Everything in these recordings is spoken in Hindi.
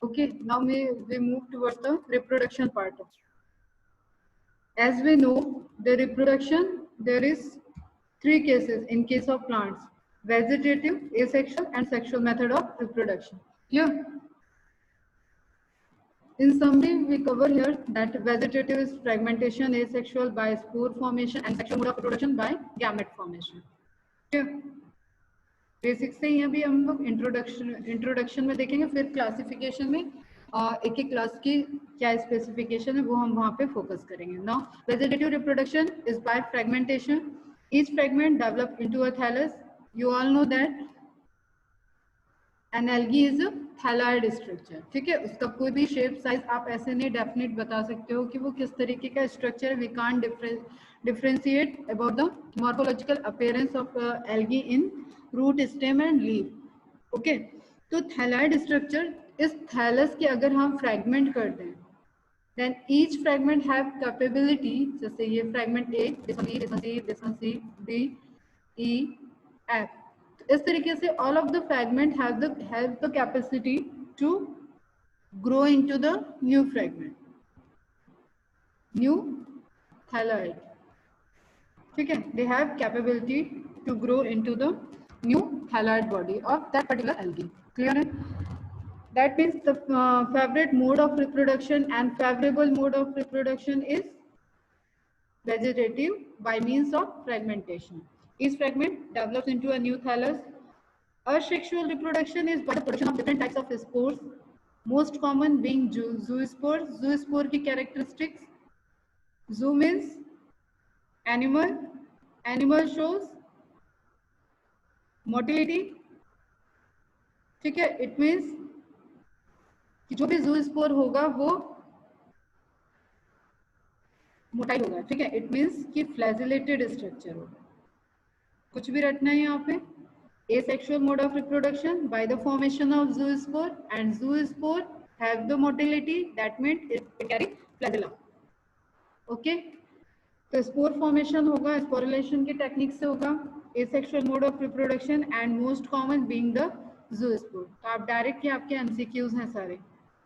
Okay, now we move towards the reproduction part. As we know, the reproduction, there is three cases in case of plants: vegetative, asexual, and sexual method of reproduction. Clear? In summary, we cover here that vegetative is fragmentation, asexual by spore formation, and sexual mode of reproduction by gamete formation. Clear? Basic से ही अभी हम लोग इंट्रोडक्शन में देखेंगे, फिर क्लासिफिकेशन में एक एक क्लास की क्या स्पेसिफिकेशन है वो हम वहां पे फोकस करेंगे. Now vegetative reproduction is by fragmentation. Each fragment develop into a thallus. You all know that an algae is a thalloid structure. ठीक है, उसका कोई भी शेप साइज आप ऐसे नहीं डेफिनेट बता सकते हो कि वो किस तरीके का structure. We can't differentiate about the morphological appearance of algae in root, stem and leaf. Okay, तो थैलॉइड स्ट्रक्चर, इस थैलस के अगर हम फ्रैगमेंट कर दें, then each fragment have capability, जैसे ये fragment A, this one B, this one C, this one C, D, E, F. इस तरीके से all of the fragment have the capacity to grow into the new fragment, new thalloid. ठीक है, they have capability to grow into the new thalloid body of that particular algae. Clear है? That means the favorite mode of reproduction and favorable mode of reproduction is vegetative by means of fragmentation. Each fragment develops into a new thallus. Asexual reproduction is by the production of different types of spores, most common being zoospores. Zoospore की characteristics: zoo means animal, animal shows motility. ठीक है, इट मीन्स कि जो भी जूस्पोर होगा वो मोटाई होगा. ठीक है, इट मीन्स कि फ्लैजिलेटेड स्ट्रक्चर होगा. कुछ भी रटना है यहाँ पे. asexual mode of reproduction by the formation of zoospore, and zoospore have the motility, that means it carry flagella. Okay, तो स्पोर फॉर्मेशन होगा, स्पोरुलेशन की टेक्निक से होगा. asexual mode of reproduction and most common being the zoospore. तो आप डायरेक्ट के आपके एमसीक्यूज हैं सारे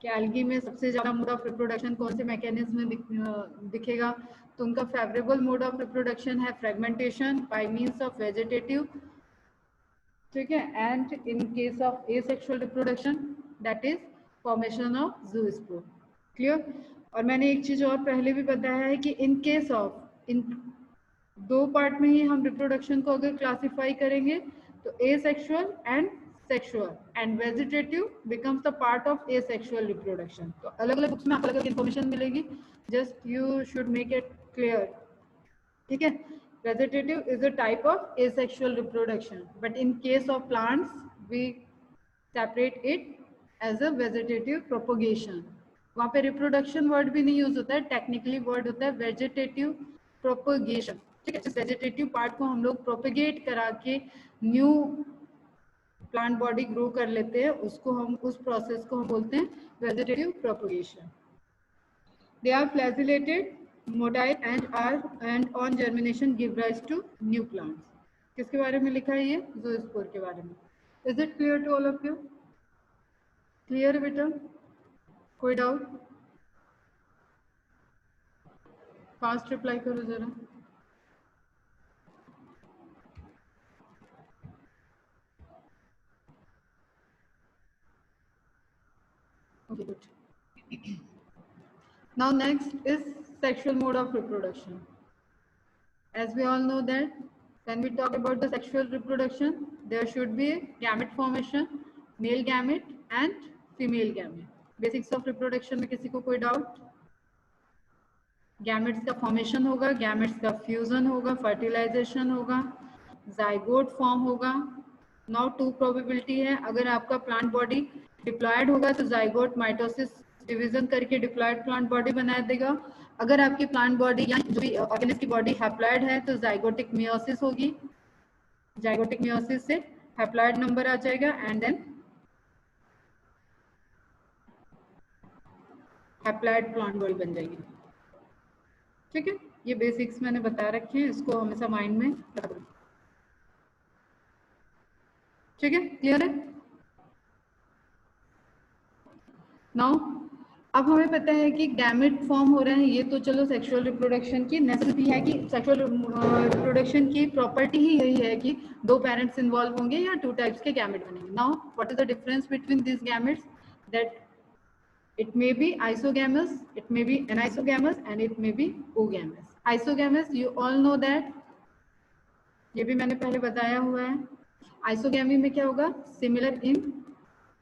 कि एल्गी में सबसे ज्यादा मोड ऑफ रिप्रोडक्शन कौन से मैकेनिज्म में दिखेगा. तो उनका फेवरेबल मोड ऑफ रिप्रोडक्शन है fragmentation by means of vegetative. ठीक है, and in case of asexual reproduction that is formation of zoospore. Clear? और मैंने एक चीज और पहले भी बताया है कि इन केस ऑफ, इन दो पार्ट में ही हम रिप्रोडक्शन को अगर क्लासिफाई करेंगे तो asexual and sexual, and vegetative becomes the part of asexual reproduction. तो अलग अलग बुक्स में आपको अलग अलग इन्फॉर्मेशन मिलेगी, just you should make it clear. ठीक है, vegetative is a type of asexual reproduction, but in case of plants we separate it as a vegetative propagation. वहाँ पे reproduction word भी नहीं यूज होता है, टेक्निकली वर्ड होता है vegetative propagation. ठीक है, इस वेजिटेटिव पार्ट को हम लोग प्रोपेगेट करा के न्यू प्लांट बॉडी ग्रो कर लेते हैं, उसको हम, उस प्रोसेस को हम बोलते हैं vegetative propagation. They are flagellated, motile and on germination give rise to new plants. किसके बारे में लिखा है ये? ज़ूस्पोर के बारे में. Is it clear to all of you? Clear बेटा? कोई डाउट? फास्ट रिप्लाई करो जरा. Okay, good. Now next is sexual mode of reproduction. As we all know that when we talk about the sexual reproduction, there should be gamete formation, male gamete and female gamete. Basics of reproduction में किसी को कोई डाउट? गैमेट्स का फॉर्मेशन होगा, गैमेट्स का फ्यूजन होगा, फर्टिलाइजेशन होगा, जाइगोट फॉर्म होगा. नाउ टू प्रोबेबिलिटी है, अगर आपका प्लांट बॉडी डिप्लॉयड होगा तो जाइगोट माइटोसिस डिवीजन करके डिप्लॉयड प्लांट बॉडी बना देगा. अगर आपकी प्लांट बॉडी या जो भी ऑर्गेनिज्म की बॉडी हैप्लॉयड है तो जाइगोटिक मियोसिस होगी. जाइगोटिक मियोसिस से हैप्लॉयड नंबर आ जाएगा and then haploid plant body बन जाएगी. ठीक है, ये बेसिक्स मैंने बता रखे हैं, इसको हमेशा माइंड में रखो. ठीक है, क्लियर है? नाउ अब हमें पता है कि गैमेट फॉर्म हो रहे हैं, ये तो चलो सेक्सुअल रिप्रोडक्शन की नेसेसिटी है कि सेक्सुअल रिप्रोडक्शन की प्रॉपर्टी ही यही है कि दो पेरेंट्स इन्वॉल्व होंगे या टू टाइप्स के गैमेट बनेंगे. Now what is the difference between this gametes? That it may be isogamous, it may be anisogamous, and it may be oogamous. Isogamous, you all know that, ये भी मैंने पहले बताया हुआ है. आइसोगैमी में क्या होगा? Similar in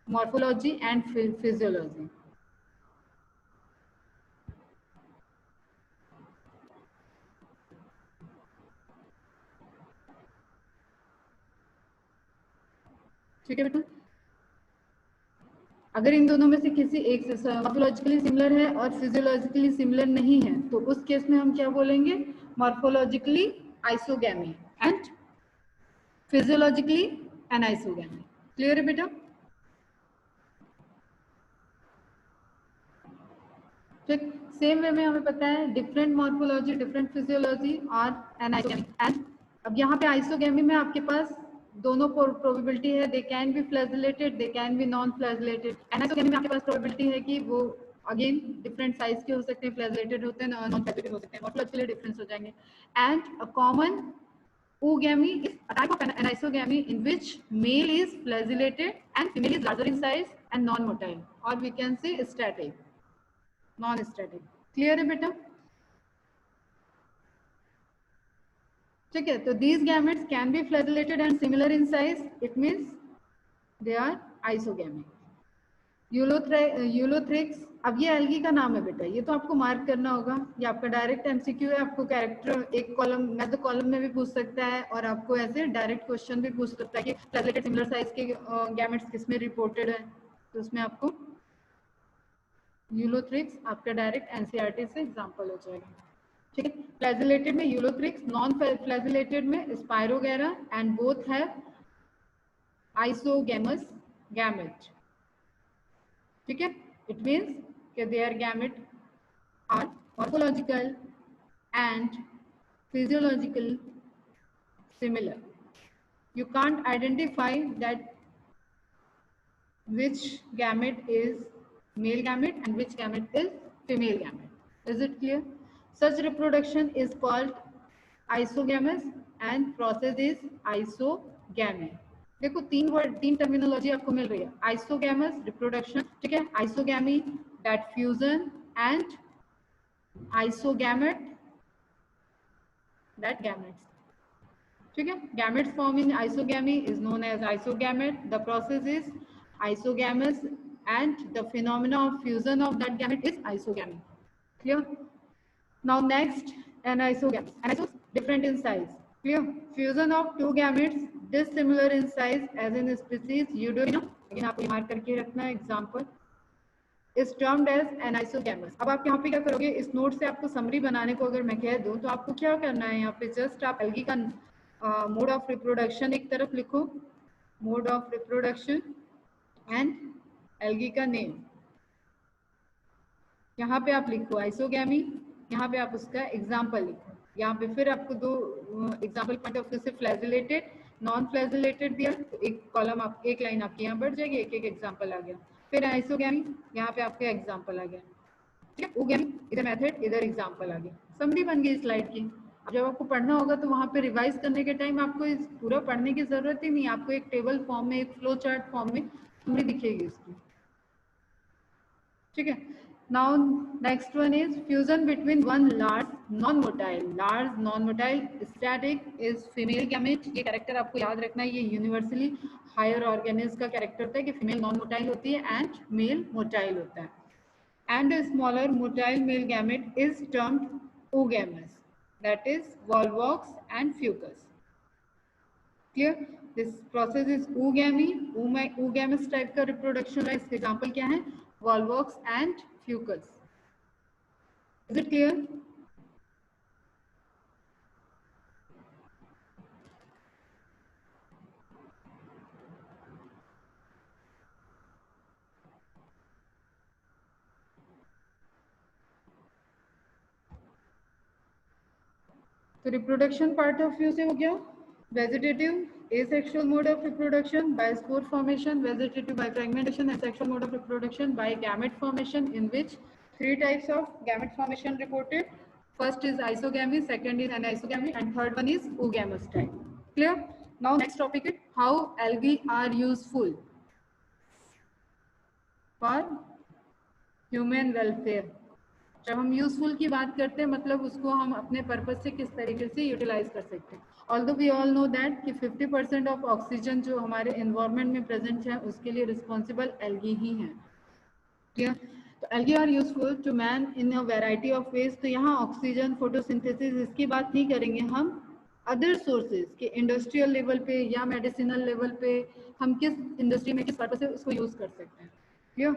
morphology and physiology. ठीक है बेटा. अगर इन दोनों में से किसी एक से मॉर्फोलॉजिकली सिमिलर है और फिजियोलॉजिकली सिमिलर नहीं है तो उस केस में हम क्या बोलेंगे? Morphologically isogamy and physiologically anisogamy. Clear है बेटा? ठीक. सेम वे में हमें पता है डिफरेंट मॉर्फोलॉजी, डिफरेंट फिजियोलॉजी और एनाइसोगैमी. एंड अब यहाँ पे आइसोगैमी में आपके पास दोनों प्रोबेबिलिटी है, they can be flagellated, they can be non flagellated. Anisogamy में आपके पास प्रोबेबिलिटी है कि वो अगेन डिफरेंट साइज के हो सकते हैं, फ्लैजिलेटेड होते हैं, नॉन फ्लैजिलेटेड हो सकते हैं, मॉर्फोलॉजिकली डिफरेंस हो जाएंगे. And a common oogamy is a type of anisogamy in which male is flagellated and female is larger in size and non-motile, or we can say static, non-static. Clear है बेटा? ठीक है. तो these gametes can be flagellated and similar in size. It means they are isogamy. Ulothrix, अब ये एल्गी का नाम है बेटा, ये तो आपको मार्क करना होगा. ये आपका डायरेक्ट एमसीक्यू है. आपको कैरेक्टर एक कॉलम मैं तो कॉलम में भी पूछ सकता है और आपको ऐसे डायरेक्ट क्वेश्चन भी पूछ सकता है कि फ्लैजिलेटेड सिमिलर साइज के गैमेट्स किसमें रिपोर्टेड है. तो उसमें आपको यूलोथ्रिक्स आपका डायरेक्ट एनसीईआरटी से एग्जांपल हो जाएगा. ठीक है. फ्लैजिलेटेड में यूलोथ्रिक्स, नॉन फ्लैजिलेटेड में spirogyra and both have isogamous gamete. ठीक है. इट मीन्स कि their gamete are morphological and physiological similar. You can't identify that which gamete is male gamete and which gamete is female gamete. Is it clear? Such reproduction is called isogamous and process is isogamy. देखो तीन वर्ड, तीन टर्मिनोलॉजी आपको मिल रही है. आइसोगैमस रिप्रोडक्शन, ठीक है, isogamy that fusion and isogamete that gametes. ठीक है. Gametes form in isogamy is known as isogamete. The process is isogamous and the phenomena of fusion of that gamete is isogamy. Clear? Now next, anisogamy. Anisogamy different in size. Clear? Fusion of two gametes dissimilar in size as in species Eudorina. Again आपको मार्क करके रखना है. Example is termed as anisogamous. अब आप यहाँ पे क्या करोगे? इस नोट से आपको समरी बनाने को अगर मैं कह दूँ तो आपको क्या करना है? यहाँ पे जस्ट आप एल्गी का मोड ऑफ रिप्रोडक्शन एक तरफ लिखो, mode of reproduction and algae का नेम. यहाँ पे आप लिखो आइसोगैमी, यहाँ पे आप उसका एग्जाम्पल लिखो. यहाँ पे फिर आपको दो एग्जाम्पल पॉइंट ऑफ व्यू से फ्लैजिलेटेड, नॉन फ्लैजिलेटेड दिया तो एक कॉलम आप, एक लाइन आपकी यहाँ बढ़ जाएगी, एक एक एग्जाम्पल आ गया. फिर आइसोगैमी, यहाँ पे आपका एग्जाम्पल आ गया. ठीक है. oogammy इधर मेथड, इधर एग्जाम्पल आ गया. समरी बन गई स्लाइड की. अब जब आपको पढ़ना होगा तो वहाँ पे रिवाइज करने के टाइम आपको इस पूरा पढ़ने की जरूरत ही नहीं. आपको एक टेबल फॉर्म में, एक फ्लो चार्ट फॉर्म में समरी दिखेगी इसकी. ठीक है. Now next one is fusion between one large non-motile. Large non-motile static is female gamete. ये कैरेक्टर आपको याद रखना है. ये यूनिवर्सली हायर ऑर्गेनिज का कैरेक्टर होता है कि फीमेल नॉन मोटाइल होती है एंड मेल मोटाइल होता है. And a smaller motile male gamete is termed oogamous. That is volvox and fucus. Clear? This process is oogamy. Oogamous type का reproduction है. इसके example क्या है? Volvox and fucus. Is it clear? तो रिप्रोडक्शन पार्ट ऑफ व्यू से हो गया. Vegetative asexual mode of reproduction by spore formation, vegetative by fragmentation, and sexual mode of reproduction by gamete formation, in which three types of gamete formation reported. First is isogamy, second is anisogamy, and third one is oogamous type. Clear? Now next topic is how algae are useful for human welfare. जब हम यूजफुल की बात करते हैं मतलब उसको हम अपने पर्पज से किस तरीके से यूटिलाइज कर सकते हैं. Although we all know that कि 50% ऑफ ऑक्सीजन जो हमारे एनवायरनमेंट में प्रेजेंट है उसके लिए रिस्पॉन्सिबल एल्गी ही है. क्लियर? तो algae are useful to man in a variety of ways. तो यहाँ ऑक्सीजन, फोटोसिंथेसिस इसकी बात नहीं करेंगे हम. अदर सोर्सेज के इंडस्ट्रियल लेवल पे या मेडिसिनल लेवल पे हम किस इंडस्ट्री में किस पर्पज से उसको यूज कर सकते हैं. Clear?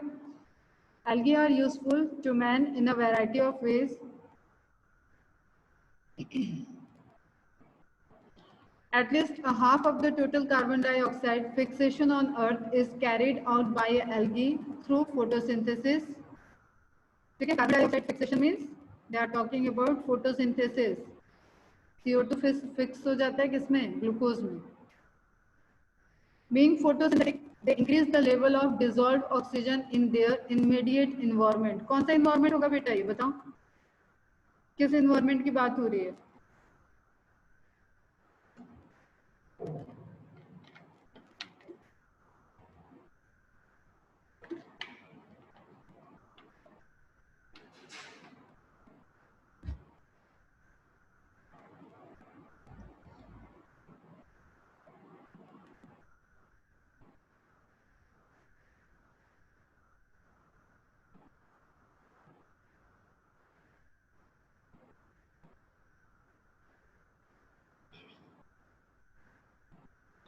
Algae are useful to man in a variety of ways. At least a half of the total carbon dioxide fixation on Earth is carried out by algae through photosynthesis. Okay, carbon dioxide fixation means they are talking about photosynthesis. CO2 fix हो जाता है किसमें? ग्लूकोज में. Being photosynthetic, they increase the level of dissolved oxygen in their immediate environment. कौन सा environment होगा बेटा ये बताओ? किस environment की बात हो रही है?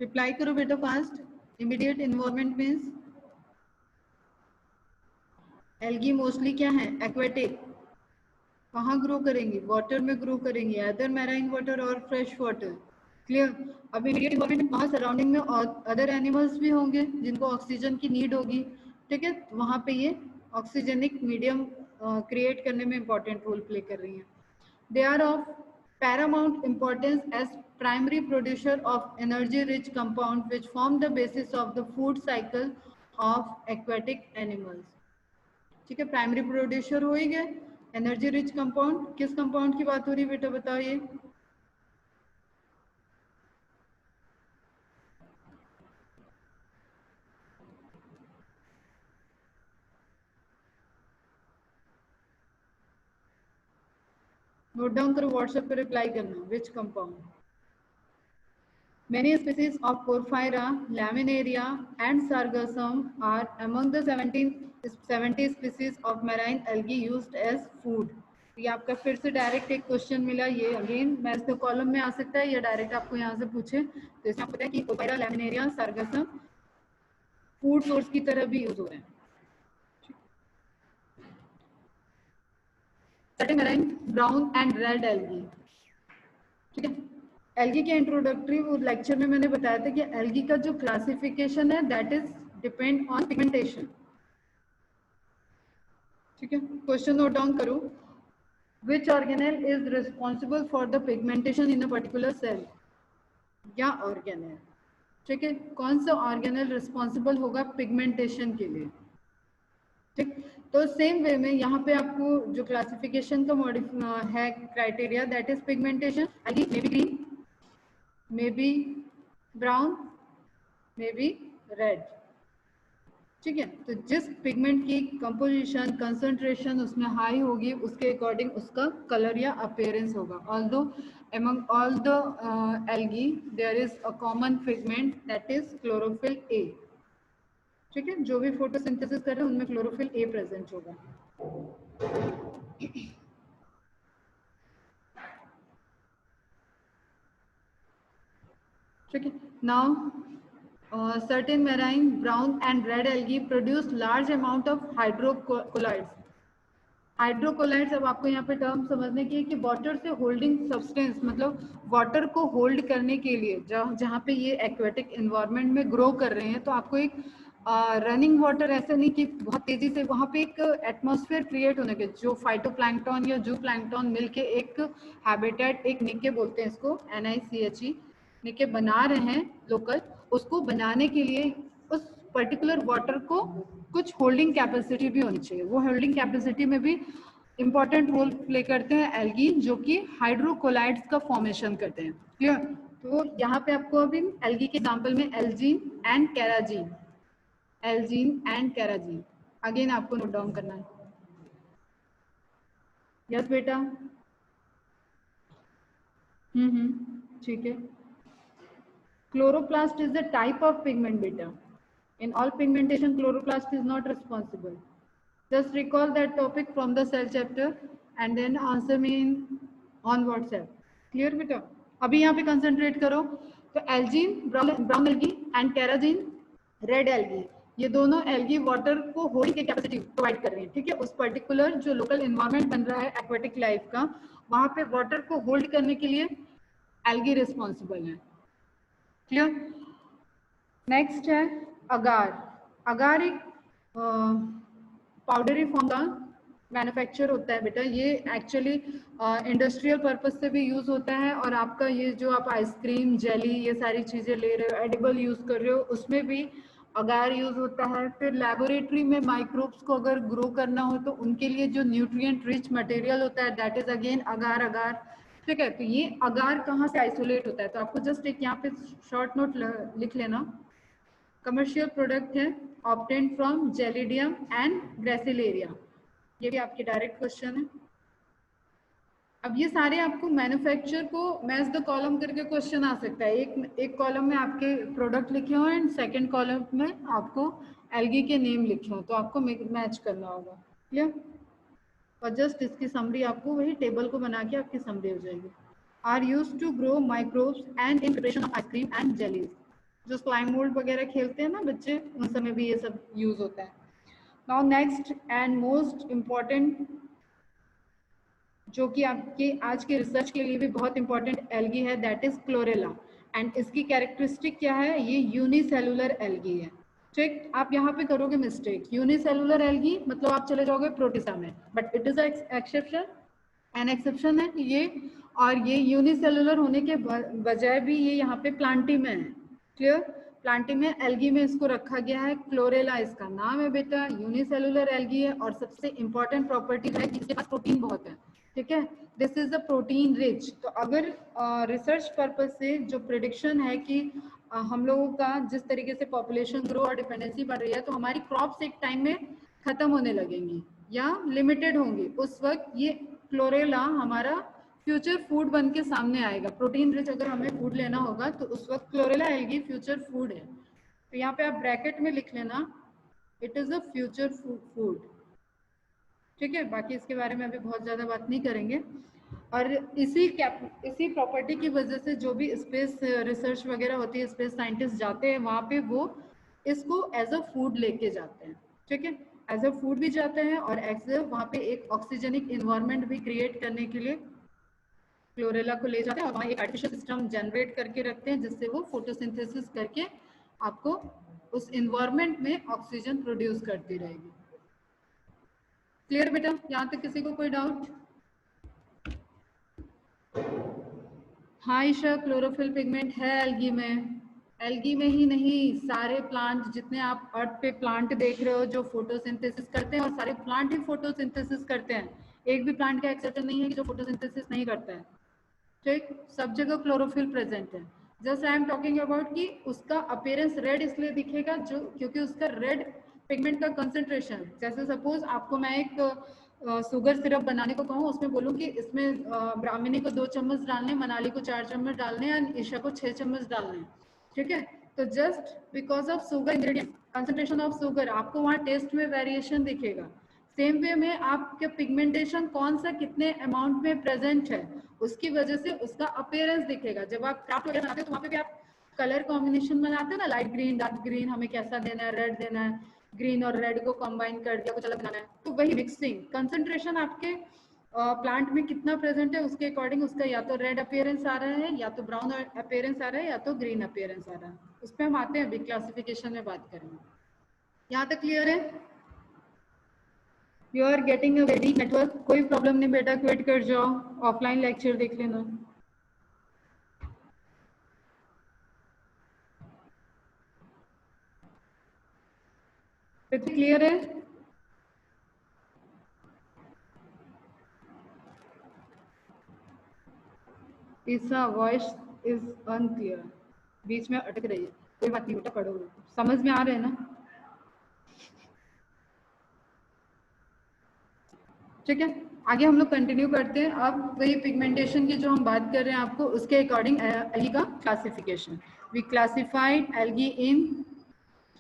रिप्लाई करो बेटा fast. Immediate environment means algae mostly क्या है? एक्वेटिक. कहाँ ग्रो करेंगे? वाटर में ग्रो करेंगे, अदर मैराइन वाटर और फ्रेश वाटर. क्लियर? अब इमीडिएट एनवायरनमेंट में वहाँ सराउंडिंग में अदर एनिमल्स भी होंगे जिनको ऑक्सीजन की नीड होगी. ठीक है, वहाँ पे ये ऑक्सीजनिक मीडियम क्रिएट करने में इंपॉर्टेंट रोल प्ले कर रही हैं. They are of paramount importance as primary producer of energy rich compound which form the basis of the food cycle of aquatic animals. ठीक है, प्राइमरी प्रोड्यूसर हो ही गए. एनर्जी रिच कंपाउंड, किस कंपाउंड की बात हो रही है बेटा बताओ? ये नोट डाउन करो, व्हाट्सएप पे रिप्लाई करना. Which compound? Many species of Porphyra, Laminaria, and Sargassum are among the 70 species of marine algae used as food. ये आपका फिर से डायरेक्ट एक क्वेश्चन मिला. ये अगेन मैं इसके कॉलम में आ सकता है या डायरेक्ट आपको यहाँ से पूछे. तो इसमें आपको पता है कि Porphyra, Laminaria, Sargassum food source की तरह भी यूज हो रहे हैं. Marine brown and red algae. ठीक है, एल्गी के इंट्रोडक्टरी लेक्चर में मैंने बताया था कि एल्गी का जो क्लासिफिकेशन है that is depend on pigmentation. ठीक है, क्वेश्चन नोट डाउन करो. Which organelle is responsible for the pigmentation in a particular cell या ऑर्गेनेल. ठीक है, कौन सा ऑर्गेनेल रिस्पॉन्सिबल होगा पिगमेंटेशन के लिए. ठीक, तो सेम वे में यहाँ पे आपको जो क्लासिफिकेशन का है criteria that is pigmentation. Algae may be green, may be brown, may be red. ठीक है, तो जिस पिगमेंट की कंपोजिशन कंसंट्रेशन उसमें हाई होगी उसके अकॉर्डिंग उसका कलर या अपीयरेंस होगा. Although among all the algae there is a common pigment that is chlorophyll A. ठीक है, जो भी फोटोसिंथेसिस कर रहे हैं उनमें क्लोरोफिल A प्रेजेंट होगा. ठीक है, now certain marine brown and red algae produce large amount of hydrocolloids. हाइड्रोकोलाइड्स, अब आपको यहाँ पे टर्म समझने की है कि वाटर से होल्डिंग सब्सटेंस, मतलब वाटर को होल्ड करने के लिए जहाँ पे ये एक्वेटिक एनवायरनमेंट में ग्रो कर रहे हैं तो आपको एक रनिंग वाटर ऐसे नहीं कि बहुत तेजी से, वहाँ पे एक एटमॉस्फेयर क्रिएट होने के जो फाइटोप्लैंक्टन या जू प्लैंक्टन मिलके एक हैबिटेट, एक निके बोलते हैं इसको NICHE, लेके बना रहे हैं लोकल, उसको बनाने के लिए उस पर्टिकुलर वाटर को कुछ होल्डिंग कैपेसिटी भी होनी चाहिए। वो होल्डिंग कैपेसिटी में भी इंपॉर्टेंट रोल प्ले करते हैं एल्गी, जो कि हाइड्रोकोलाइड्स का फॉर्मेशन करते हैं। क्लियर? तो यहाँ पे आपको अभी एल्गी के एग्जांपल में Elgin and कैराजीन, Elgin and कैराजीन again आपको नोट डाउन करना है। यस बेटा? ठीक है। Chloroplast is the type of pigment beta. In all pigmentation, chloroplast is not responsible. Just recall that topic from the cell chapter and then answer me on WhatsApp. Clear beta? अभी यहाँ पे कंसंट्रेट करो। तो algin brown algae and carrageenan red algae, ये दोनों एल्गी वाटर को होल्ड की कैपेसिटी प्रोवाइड कर रही है। ठीक है, उस पर्टिकुलर जो लोकल एनवायरनमेंट बन रहा है एक्वेटिक लाइफ का, वहां पे वाटर को होल्ड करने के लिए एल्गी रिस्पॉन्सिबल है। क्लियर? नेक्स्ट है अगार। अगार एक पाउडरी फॉर्म का मैन्युफैक्चर होता है बेटा। ये एक्चुअली इंडस्ट्रियल पर्पस से भी यूज होता है, और आपका ये जो आप आइसक्रीम जेली ये सारी चीजें ले रहे हो, एडिबल यूज कर रहे हो, उसमें भी अगार यूज होता है। फिर लेबोरेटरी में माइक्रोब्स को अगर ग्रो करना हो तो उनके लिए जो न्यूट्रिएंट रिच मटेरियल होता है दैट इज अगेन अगार। अगार ठीक है। तो ये अगार कहाँ से आइसोलेट होता है, तो आपको जस्ट एक यहाँ पे शॉर्ट नोट लिख लेना। कमर्शियल प्रोडक्ट है obtained from gelidium and gracilaria. ये भी आपके डायरेक्ट क्वेश्चन है। अब ये सारे आपको मैन्युफैक्चर को मैच द कॉलम करके क्वेश्चन आ सकता है। एक कॉलम में आपके प्रोडक्ट लिखे हो एंड सेकंड कॉलम में आपको एल्गी के नेम लिखे हो, तो आपको मैच करना होगा। क्लियर? और जस्ट इसकी समरी आपको वही टेबल को बना के आपकी समरी हो जाएगी। Are use to grow microbes and in preparation of ice cream and jellies. जो स्लाइम मोल्ड वगैरह खेलते हैं ना बच्चे, उन समय भी ये सब यूज होता है। Now next and most important, जो कि आपके आज के रिसर्च के लिए भी बहुत इंपॉर्टेंट एल्गी है, दैट इज क्लोरेला। एंड इसकी कैरेक्टरिस्टिक क्या है? ये यूनिसेलुलर एल्गी है। ठीक, आप यहाँ पे करोगे मिस्टेक। यूनिसेलुलर एल्गी मतलब आप चले जाओगे प्रोटिसा में, but it is exception, an exception है ये। और ये यूनिसेलुलर होने के बजाय भी ये यहाँ पे प्लांटी में है। क्लियर? प्लांटी में एल्गी में इसको रखा गया है। क्लोरेला इसका नाम है बेटा, यूनिसेलुलर एल्गी है, और सबसे इंपॉर्टेंट प्रॉपर्टी है कि इसके पास प्रोटीन बहुत है। ठीक है, this is the protein rich. तो अगर रिसर्च पर्पज से जो प्रिडिक्शन है कि हम लोगों का जिस तरीके से पॉपुलेशन ग्रो और डिपेंडेंसी बढ़ रही है, तो हमारी क्रॉप्स एक टाइम में खत्म होने लगेंगी या लिमिटेड होंगी, उस वक्त ये क्लोरेला हमारा फ्यूचर फूड बन के सामने आएगा। प्रोटीन रिच अगर हमें फूड लेना होगा तो उस वक्त क्लोरेला एल्गी फ्यूचर फूड है। तो यहाँ पे आप ब्रैकेट में लिख लेना, it is a future food. ठीक है, बाकी इसके बारे में अभी बहुत ज्यादा बात नहीं करेंगे। और इसी प्रॉपर्टी की वजह से जो भी स्पेस रिसर्च वगैरह होती है, स्पेस साइंटिस्ट जाते हैं वहां पे, वो इसको एज अ फूड लेके जाते हैं। ठीक है, एज अ फूड भी जाते हैं, और एज अ वहाँ पे एक ऑक्सीजनिक इन्वायरमेंट भी क्रिएट करने के लिए क्लोरेला को ले जाते हैं, और वहाँ एक आर्टिफिशियल सिस्टम जनरेट करके रखते हैं, जिससे वो फोटोसिंथेसिस करके आपको उस इन्वायरमेंट में ऑक्सीजन प्रोड्यूस करती रहेगी। क्लियर बेटा? यहाँ तक किसी को कोई डाउट? हाँ ईशा, क्लोरोफिल पिगमेंट है एल्गी में। एल्गी में ही नहीं, सारे प्लांट, जितने आप अर्थ पे प्लांट देख रहे हो जो फोटोसिंथेसिस करते हैं, और सारे प्लांट ही फोटोसिंथेसिस करते हैं। एक भी प्लांट का एक्सेप्शन नहीं है कि जो फोटोसिंथेसिस नहीं करता है। ठीक, सब जगह क्लोरोफिल प्रेजेंट है। Just I am talking about कि उसका अपीयरेंस रेड इसलिए दिखेगा जो क्योंकि उसका रेड पिगमेंट का कंसंट्रेशन, जैसे सपोज आपको मैं एक शुगर सिरप बनाने को कहूँ, उसमें बोलूँ कि इसमें ब्राह्मणी को 2 चम्मच डालने, मनाली को 4 चम्मच डालने, और ईशा को 6 चम्मच डालने। ठीक है, तो just because of sugar ingredient, concentration of sugar, आपको वहाँ टेस्ट में वेरिएशन दिखेगा। सेम वे में आपके पिगमेंटेशन कौन सा कितने अमाउंट में प्रेजेंट है, उसकी वजह से उसका अपीयरेंस दिखेगा। जब आप क्राफ्ट वगैरह बनाते हो तो वहाँ पे भी आप कलर कॉम्बिनेशन बनाते हैं ना, लाइट ग्रीन, डार्क ग्रीन, हमें कैसा देना है, रेड देना है, ग्रीन और रेड को कंबाइन कर दिया, कुछ अलग बनाना है, तो वही मिक्सिंग कंसंट्रेशन आपके प्लांट में कितना प्रेजेंट है उसके अकॉर्डिंग उसका या तो रेड अपीयरेंस आ रहा है, या तो ब्राउन अपीयरेंस आ रहा है, या तो ग्रीन अपीयरेंस आ रहा है। उस पर हम आते हैं, अभी क्लासिफिकेशन में बात करेंगे। यहाँ तक क्लियर है? You are getting a very network, कोई प्रॉब्लम नहीं बेटा, क्विट कर जाओ, ऑफलाइन लेक्चर देख लेना। पृथ्वी क्लियर है? तीसरा वॉइस इज अनक्लियर, बीच में अटक रही है। कोई बात नहीं बेटा, पढ़ोगे, समझ में आ रहे हैं ना? ठीक है, आगे हम लोग कंटिन्यू करते हैं। अब वही पिगमेंटेशन की जो हम बात कर रहे हैं आपको उसके अकॉर्डिंग एल्गी का classification. We classified algae in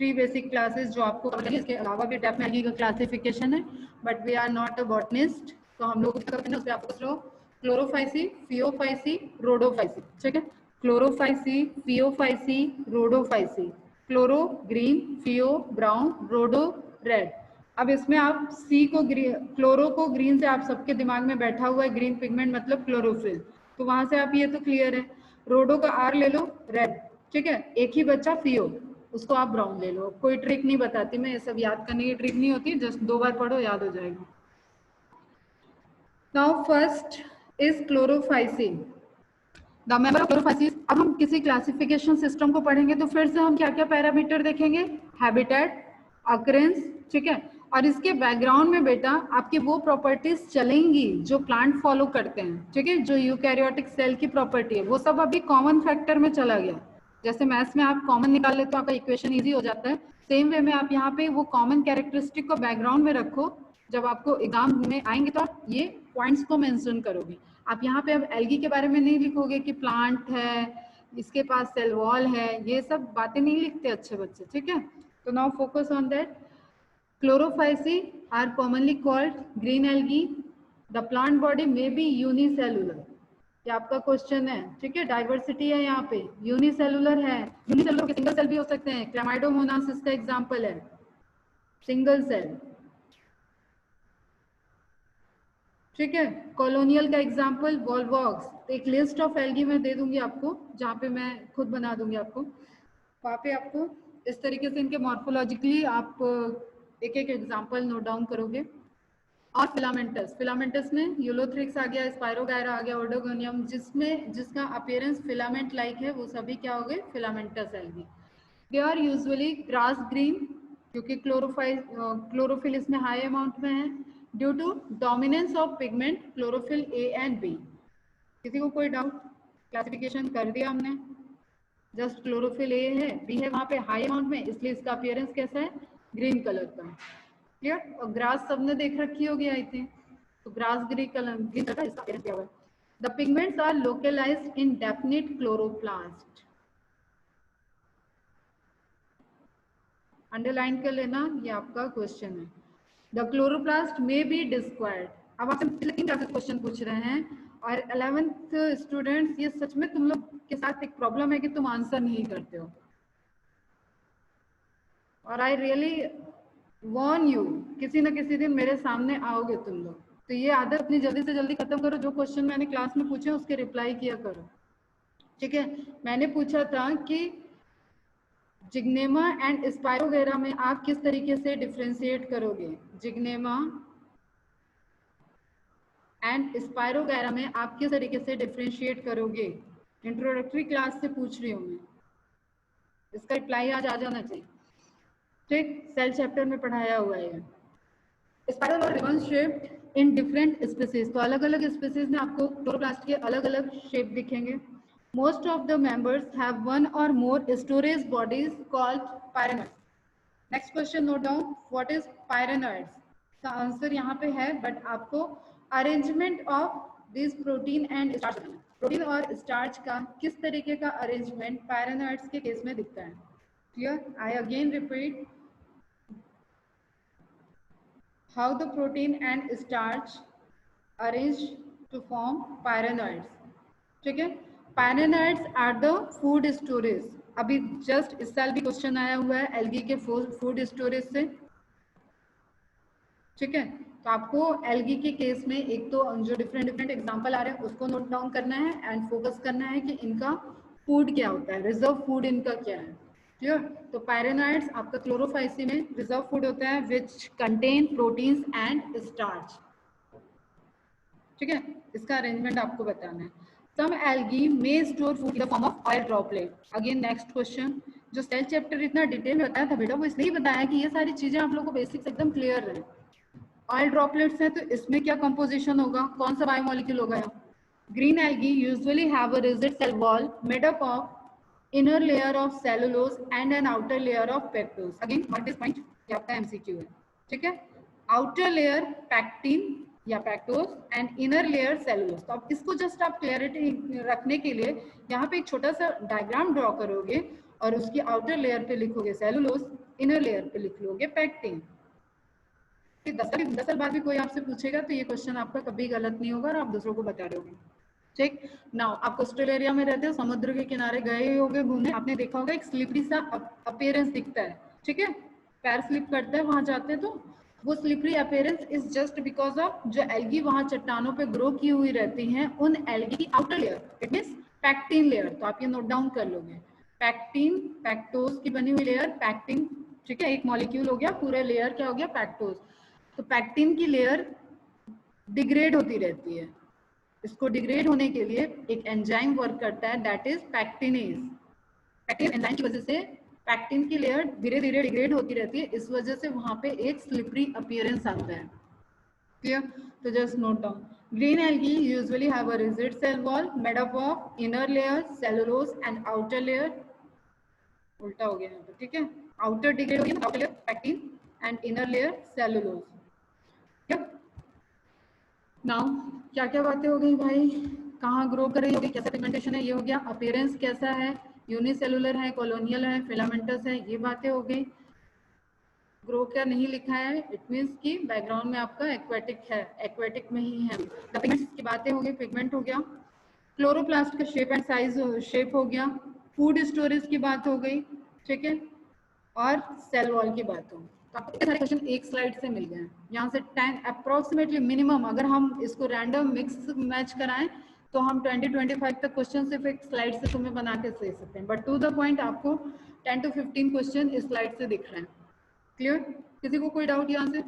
3 basic classes जो आपको पता है। इसके अलावा भी डेप्थ में एल्गी का क्लासिफिकेशन है, but we are not a botanist, तो हम लोग उस पर आपको क्लोरोफाइसी, फियोफाइसी, रोडोफाइसी। ठीक है, chlorophyceae, phaeophyceae, rhodophyceae. Chloro green, phaeo brown, rhodo red. अब इसमें आप सी को क्लोरो को ग्रीन से आप सबके दिमाग में बैठा हुआ है, ग्रीन पिगमेंट मतलब क्लोरोफिल, तो वहां से आप ये तो क्लियर है। रोडो का आर ले लो, रेड। ठीक है, एक ही बच्चा फियो, उसको आप ब्राउन ले लो। कोई ट्रिक नहीं बताती मैं, ये सब याद करने की ट्रिक नहीं होती, जस्ट 2 बार पढ़ो याद हो जाएगा। Now first is chlorophycean, the member of chlorophyceae. अब हम किसी क्लासिफिकेशन सिस्टम को पढ़ेंगे तो फिर से हम क्या क्या पैरामीटर देखेंगे? हैबिटेट, अकरेंस, ठीक है, और इसके बैकग्राउंड में बेटा आपकी वो प्रॉपर्टीज चलेंगी जो प्लांट फॉलो करते हैं। ठीक है, जो यूकैरियोटिक सेल की प्रॉपर्टी है वो सब अभी कॉमन फैक्टर में चला गया। जैसे मैथ्स में आप कॉमन निकाल ले तो आपका इक्वेशन इजी हो जाता है, सेम वे में आप यहाँ पे वो कॉमन कैरेक्टरिस्टिक को बैकग्राउंड में रखो। जब आपको एग्जाम में आएंगे तो आप ये पॉइंट्स को मेंशन करोगे। आप यहाँ पे अब एल्गी के बारे में नहीं लिखोगे कि प्लांट है, इसके पास सेल वॉल है, ये सब बातें नहीं लिखते अच्छे बच्चे। ठीक है, तो now focus on that. Chlorophyceae are commonly called green algae. The plant body में बी यूनिसेलुलर, ये आपका क्वेश्चन है। ठीक है, डाइवर्सिटी है यहाँ पे, यूनिसेलुलर है। यूनिसेलुलर के सिंगल सेल भी हो सकते हैं, क्लेमाइडोमोनास इसका एग्जाम्पल है, सिंगल सेल। ठीक है, कॉलोनियल का एग्जाम्पल वॉल्वॉक्स। एक लिस्ट ऑफ एल्गी मैं दे दूंगी आपको, जहाँ पे मैं खुद बना दूंगी आपको, वहाँ पे आपको इस तरीके से इनके मॉर्फोलॉजिकली आप एक एक एग्जाम्पल नोट डाउन करोगे। और फिलामेंटस, फिलामेंटस में यूलोथ्रिक्स आ गया, स्पायरोगायरा आ गया, ओडोगोनियम, जिसमें जिसका अपीयरेंस फिलामेंट लाइक है, वो सभी क्या हो गए? Filamentous algae. They are usually grass green, क्योंकि क्लोरोफिल इसमें हाई अमाउंट में है, due to dominance of pigment chlorophyll A and B. किसी को कोई डाउट? क्लासिफिकेशन कर दिया हमने, जस्ट क्लोरोफिल ए है, बी है वहां पे हाई अमाउंट में, इसलिए इसका अपीयरेंस कैसा है? ग्रीन कलर का। क्लियर? और ग्रास सबने देख रखी होगी आई थिंक, तो ग्रास ग्रीन कलर का इसका अपीयरेंस क्या हुआ है? The pigments are localized in definite chloroplast. Underline कर लेना, ये आपका क्वेश्चन है। द क्लोरोप्लास्ट में बी डिस्क्वायर्ड। अब आपसे 3 क्लासेस क्वेश्चन पूछ रहे हैं, और 11th स्टूडेंट्स, ये सच में तुम लोग के साथ एक प्रॉब्लम है कि तुम आंसर नहीं करते हो, और आई रियली वॉर्न यू, किसी न किसी दिन मेरे सामने आओगे तुम लोग, तो ये आदत अपनी जल्दी से जल्दी खत्म करो। जो क्वेश्चन मैंने क्लास में पूछे उसके रिप्लाई किया करो। ठीक है, मैंने पूछा था कि जिग्नेमा एंड स्पायरोगेरा में आप किस तरीके से डिफ्रेंशिएट करोगे? जिग्नेमा एंड स्पायरोगेरा में आप किस तरीके से डिफ्रेंशिएट करोगे? इंट्रोडक्टरी क्लास से पूछ रही हूँ मैं, इसका रिप्लाई आज आ जाना चाहिए। ठीक, सेल चैप्टर में पढ़ाया हुआ है। स्पाइरल और ribbon shape in different species, तो अलग अलग स्पीसीज में आपको क्लोरोप्लास्ट के अलग अलग शेप दिखेंगे। Most of the members have one or more storage bodies called pyrenoids. Next question note down, what is pyrenoids? का आंसर यहाँ पे है, बट आपको arrangement of this protein and starch, protein और स्टार्च का किस तरीके का अरेंजमेंट पायरेनॉइड्स के केस में दिखता है। Clear? I again repeat, how the protein and starch arrange to form pyrannoids. ठीक है, pyrannoids are the food storage। अभी जस्ट इस साल भी क्वेश्चन आया हुआ है एल्गी के फूड स्टोरेज से। ठीक है, तो आपको एल्गी के केस में एक तो जो डिफरेंट एग्जांपल आ रहे हैं उसको नोट डाउन करना है एंड फोकस करना है कि इनका फूड क्या होता है, रिजर्व फूड इनका क्या है। क्लियर? तो पायरेनॉइड्स आपका क्लोरोफाइसी में रिजर्व फूड होता है which contain proteins and starch. ठीक है, इसका अरेंजमेंट आपको बताना है। Some algae may store food in the form of oil droplet. Again next question. जो सेल चैप्टर इतना डिटेल में बताया था बेटा, वो इसलिए बताया कि ये सारी चीजें आप लोगों को बेसिक्स एकदम क्लियर रहे. ऑयल ड्रॉपलेट्स है तो इसमें क्या कंपोजिशन होगा, कौन सा बायोमोलिक्यूल होगा. Green algae usually have a rigid cell wall made up of inner layer of cellulose and an outer layer of pectose. Again note this point, ये आपका एमसीक्यू है. ठीक है, आउटर लेयर पैक्टिन या पैक्टोज एंड इनर लेयर सेलुलोज. तो अब इसको जस्ट आप क्लैरिटी रखने के लिए यहाँ पे एक छोटा सा डायग्राम ड्रॉ करोगे और उसकी आउटर लेयर पे लिखोगे सेलुलोज, इनर लेयर पे लिख लोगे पैक्टिन. 10 साल बाद भी कोई आपसे पूछेगा तो ये क्वेश्चन आपका कभी गलत नहीं होगा और आप दूसरों को बता रहे होगे. ठीक. नाउ आप कोस्टल एरिया में रहते हो, समुद्र के किनारे गए होगे घूमने, आपने देखा होगा एक स्लिपरी सा अपीयरेंस दिखता है. ठीक है, पैर स्लिप करता है वहां जाते हैं, तो वो slippery appearance is just because of जो एल्गी वहां चट्टानों पे ग्रो की हुई रहती हैं, उन एल्गी की outer layer, it means pectin layer. तो आप ये नोट डाउन कर लोगे, पैक्टिन पैक्टोज की बनी हुई लेयर पैक्टिन. ठीक है, एक मॉलिक्यूल हो गया, पूरा लेयर क्या हो गया, पैक्टोज. तो पैक्टिन की लेयर डिग्रेड होती रहती है. इसको डिग्रेड होने के लिए एक एंजाइम वर्क करता है, that is pectinase. Pectin enzyme की वजह से पैक्टिन की लेयर धीरे धीरे डिग्रेड होती रहती है, इस वजह से वहां पे एक स्लिपरी अपीयरेंस आता है. क्लियर? तो just note down, green algae usually have a rigid cell wall made up of inner layer cellulose and outer layer, उल्टा हो गया यहाँ पे. ठीक है, आउटर डिग्रेड हो गया, outer layer pectin and inner layer cellulose. Now क्या क्या बातें हो गई भाई, कहाँ ग्रो कर रही होगी, कैसा पिगमेंटेशन है, ये हो गया. अपीयरेंस कैसा है, यूनिसेलुलर है, कॉलोनियल है, फिलामेंटस है, ये बातें हो गई. ग्रो क्या नहीं लिखा है, इट मीन्स कि बैकग्राउंड में आपका एक्वेटिक है, एक्वेटिक में ही है. पिगमेंट्स की बातें हो गई, पिगमेंट हो गया. क्लोरोप्लास्ट का शेप एंड साइज शेप हो गया. फूड स्टोरेज की बात हो गई. ठीक है, और सेल वॉल की बात हो. आपको सारे क्वेश्चन एक स्लाइड से मिल गए हैं. यहाँ से 10 अप्रोक्सीमेटली मिनिमम, अगर हम इसको रैंडम मिक्स मैच कराएं तो हम 20-25 तक क्वेश्चन सिर्फ एक स्लाइड से तुम्हें बना के दे सकते हैं. बट टू द पॉइंट आपको 10 to 15 क्वेश्चन इस स्लाइड से दिख रहे हैं. क्लियर? किसी को कोई डाउट यहाँ से?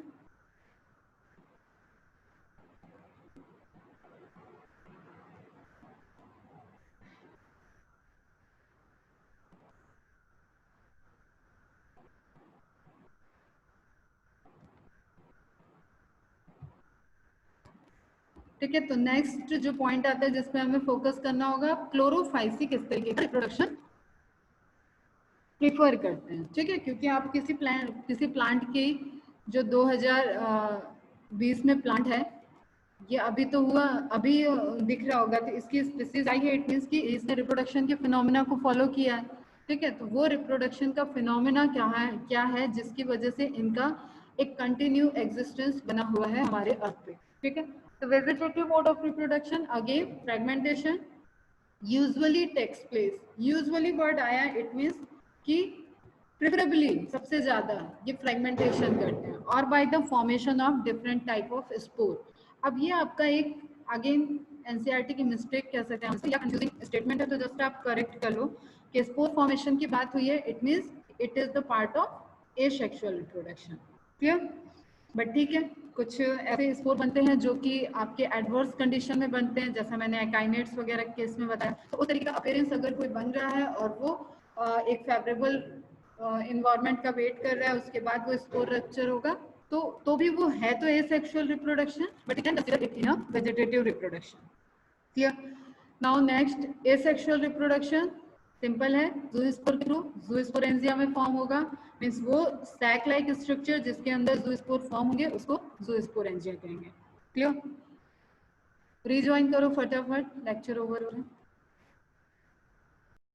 ठीक है, तो नेक्स्ट जो पॉइंट आता है जिसपे हमें फोकस करना होगा, क्लोरोफाइसी किस तरीके का रिप्रोडक्शन प्रीफर करते हैं. ठीक है, क्योंकि आप किसी प्लांट की जो 2020 में प्लांट है, ये अभी तो हुआ, अभी दिख रहा होगा, तो इसकी स्पीसीज आई है, इट मींस कि इसने रिप्रोडक्शन के फिनोमिना को फॉलो किया है. ठीक है, तो वो रिप्रोडक्शन का फिनोमिना क्या है जिसकी वजह से इनका एक कंटिन्यू एग्जिस्टेंस बना हुआ है हमारे अर्थ पे. ठीक है, तो vegetative mode of reproduction, again fragmentation usually takes place. Usually word आया, इट मींस कि प्रेफरेबली सबसे ज्यादा ये फ्रेगमेंटेशन करते हैं, और by the formation of different type of spore. अब ये आपका एक अगेन एनसीईआरटी की मिस्टेक कह सकते हैं या कंफ्यूजिंग स्टेटमेंट है, तो जस्ट आप करेक्ट कर लो कि स्पोर फॉर्मेशन की बात हुई है, it means it is the part of asexual reproduction. Clear? But ठीक है, कुछ ऐसे स्पोर बनते हैं जो कि आपके एडवर्स कंडीशन में बनते हैं, जैसा मैंने एकाइनेट्स वगैरह केस में बताया. तो उस तरीके का अपीयरेंस अगर कोई बन रहा है और वो एक फेवरेबल इन्वायरमेंट का वेट कर रहा है, उसके बाद वो स्पोर रप्चर होगा, तो भी वो है तो asexual reproduction, but you can consider it in a vegetative reproduction. Clear? Now next, asexual reproduction simple है, ज़ूस्पोर के थ्रू ज़ूस्पोरेंजिया में फॉर्म होगा. मींस वो सैक लाइक स्ट्रक्चर जिसके अंदर ज़ूस्पोर फॉर्म होंगे उसको ज़ूस्पोरेंजिया कहेंगे. क्लियर? रीजॉइन करो फटाफट, लेक्चर ओवर हो रहा है.